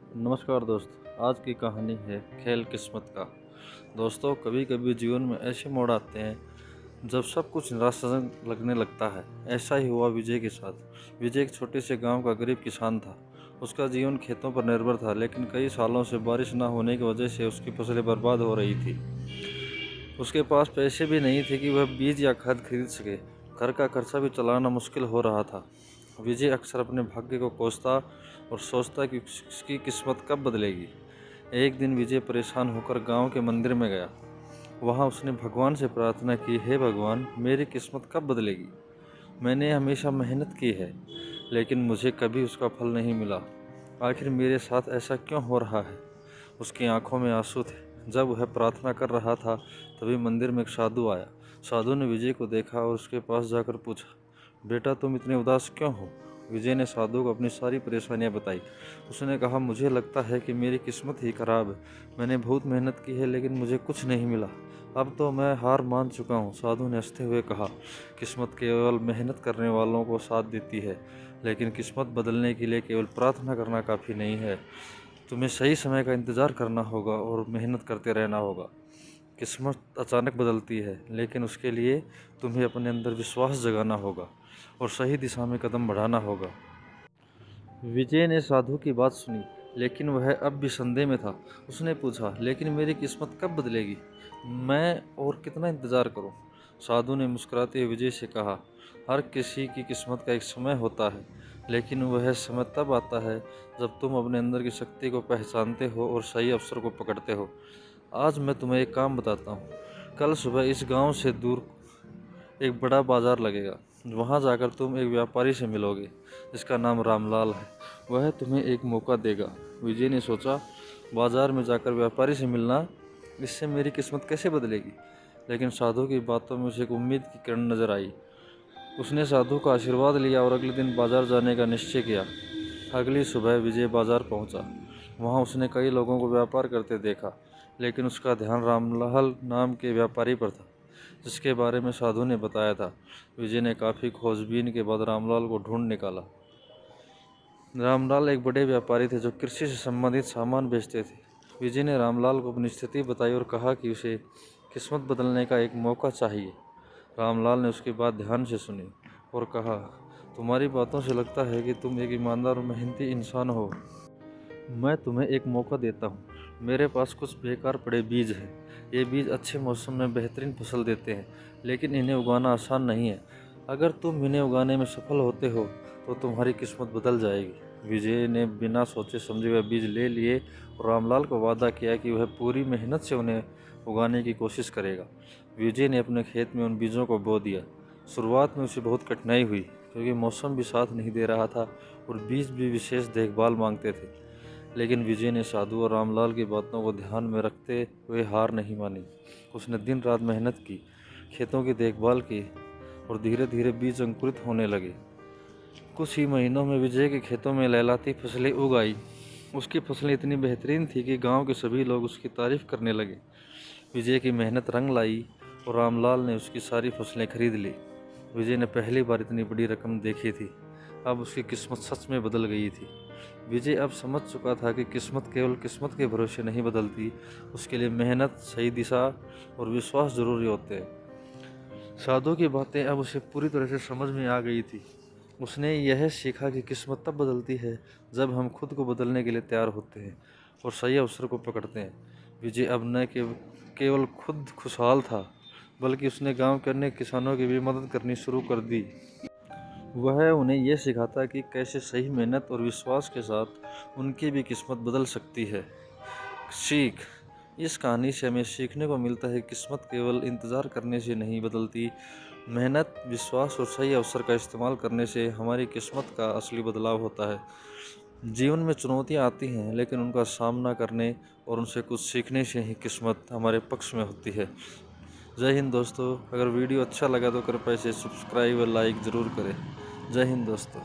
नमस्कार दोस्त। आज की कहानी है खेल किस्मत का। दोस्तों, कभी कभी जीवन में ऐसे मोड़ आते हैं जब सब कुछ निराशाजनक लगने लगता है। ऐसा ही हुआ विजय के साथ। विजय एक छोटे से गांव का गरीब किसान था। उसका जीवन खेतों पर निर्भर था, लेकिन कई सालों से बारिश न होने की वजह से उसकी फसलें बर्बाद हो रही थी। उसके पास पैसे भी नहीं थे कि वह बीज या खाद खरीद सके। घर का खर्चा भी चलाना मुश्किल हो रहा था। विजय अक्सर अपने भाग्य को कोसता और सोचता कि उसकी किस्मत कब बदलेगी। एक दिन विजय परेशान होकर गांव के मंदिर में गया। वहां उसने भगवान से प्रार्थना की, हे भगवान, मेरी किस्मत कब बदलेगी? मैंने हमेशा मेहनत की है, लेकिन मुझे कभी उसका फल नहीं मिला। आखिर मेरे साथ ऐसा क्यों हो रहा है? उसकी आंखों में आंसू थे। जब वह प्रार्थना कर रहा था, तभी मंदिर में एक साधु आया। साधु ने विजय को देखा और उसके पास जाकर पूछा, बेटा, तुम इतने उदास क्यों हो? विजय ने साधु को अपनी सारी परेशानियां बताई। उसने कहा, मुझे लगता है कि मेरी किस्मत ही खराब है। मैंने बहुत मेहनत की है, लेकिन मुझे कुछ नहीं मिला। अब तो मैं हार मान चुका हूँ। साधु ने हंसते हुए कहा, किस्मत केवल मेहनत करने वालों को साथ देती है, लेकिन किस्मत बदलने के लिए केवल प्रार्थना करना काफ़ी नहीं है। तुम्हें सही समय का इंतज़ार करना होगा और मेहनत करते रहना होगा। किस्मत अचानक बदलती है, लेकिन उसके लिए तुम्हें अपने अंदर विश्वास जगाना होगा और सही दिशा में कदम बढ़ाना होगा। विजय ने साधु की बात सुनी, लेकिन वह अब भी संदेह में था। उसने पूछा, लेकिन मेरी किस्मत कब बदलेगी? मैं और कितना इंतज़ार करूं? साधु ने मुस्कुराते हुए विजय से कहा, हर किसी की किस्मत का एक समय होता है, लेकिन वह समय तब आता है जब तुम अपने अंदर की शक्ति को पहचानते हो और सही अवसर को पकड़ते हो। आज मैं तुम्हें एक काम बताता हूँ। कल सुबह इस गांव से दूर एक बड़ा बाजार लगेगा। वहां जाकर तुम एक व्यापारी से मिलोगे जिसका नाम रामलाल है। वह तुम्हें एक मौका देगा। विजय ने सोचा, बाजार में जाकर व्यापारी से मिलना, इससे मेरी किस्मत कैसे बदलेगी? लेकिन साधु की बातों में उसे एक उम्मीद की किरण नजर आई। उसने साधु का आशीर्वाद लिया और अगले दिन बाजार जाने का निश्चय किया। अगली सुबह विजय बाजार पहुंचा। वहां उसने कई लोगों को व्यापार करते देखा, लेकिन उसका ध्यान रामलाल नाम के व्यापारी पर था, जिसके बारे में साधु ने बताया था। विजय ने काफ़ी खोजबीन के बाद रामलाल को ढूंढ निकाला। रामलाल एक बड़े व्यापारी थे जो कृषि से संबंधित सामान बेचते थे। विजय ने रामलाल को अपनी स्थिति बताई और कहा कि उसे किस्मत बदलने का एक मौका चाहिए। रामलाल ने उसकी बात ध्यान से सुनी और कहा, तुम्हारी बातों से लगता है कि तुम एक ईमानदार और मेहनती इंसान हो। मैं तुम्हें एक मौका देता हूँ। मेरे पास कुछ बेकार पड़े बीज हैं। ये बीज अच्छे मौसम में बेहतरीन फसल देते हैं, लेकिन इन्हें उगाना आसान नहीं है। अगर तुम इन्हें उगाने में सफल होते हो तो तुम्हारी किस्मत बदल जाएगी। विजय ने बिना सोचे समझे वह बीज ले लिए और रामलाल को वादा किया कि वह पूरी मेहनत से उन्हें उगाने की कोशिश करेगा। विजय ने अपने खेत में उन बीजों को बो दिया। शुरुआत में उसे बहुत कठिनाई हुई, क्योंकि मौसम भी साथ नहीं दे रहा था और बीज भी विशेष देखभाल मांगते थे। लेकिन विजय ने साधु और रामलाल की बातों को ध्यान में रखते हुए हार नहीं मानी। उसने दिन रात मेहनत की, खेतों की देखभाल की और धीरे धीरे बीज अंकुरित होने लगे। कुछ ही महीनों में विजय के खेतों में लहलाती फसलें उग आई। उसकी फसलें इतनी बेहतरीन थी कि गांव के सभी लोग उसकी तारीफ करने लगे। विजय की मेहनत रंग लाई और रामलाल ने उसकी सारी फसलें खरीद ली। विजय ने पहली बार इतनी बड़ी रकम देखी थी। अब उसकी किस्मत सच में बदल गई थी। विजय अब समझ चुका था कि किस्मत केवल किस्मत के भरोसे नहीं बदलती, उसके लिए मेहनत, सही दिशा और विश्वास जरूरी होते हैं। साधु की बातें अब उसे पूरी तरह से समझ में आ गई थी। उसने यह सीखा कि किस्मत तब बदलती है जब हम खुद को बदलने के लिए तैयार होते हैं और सही अवसर को पकड़ते हैं। विजय अब न केवल खुद खुशहाल था, बल्कि उसने गांव के अन्य किसानों की भी मदद करनी शुरू कर दी। वह उन्हें यह सिखाता कि कैसे सही मेहनत और विश्वास के साथ उनकी भी किस्मत बदल सकती है। सीख। इस कहानी से हमें सीखने को मिलता है कि किस्मत केवल इंतज़ार करने से नहीं बदलती, मेहनत, विश्वास और सही अवसर का इस्तेमाल करने से हमारी किस्मत का असली बदलाव होता है। जीवन में चुनौतियाँ आती हैं, लेकिन उनका सामना करने और उनसे कुछ सीखने से ही किस्मत हमारे पक्ष में होती है। जय हिंद दोस्तों। अगर वीडियो अच्छा लगा तो कृपया इसे सब्सक्राइब और लाइक ज़रूर करें। जय हिंद दोस्तों।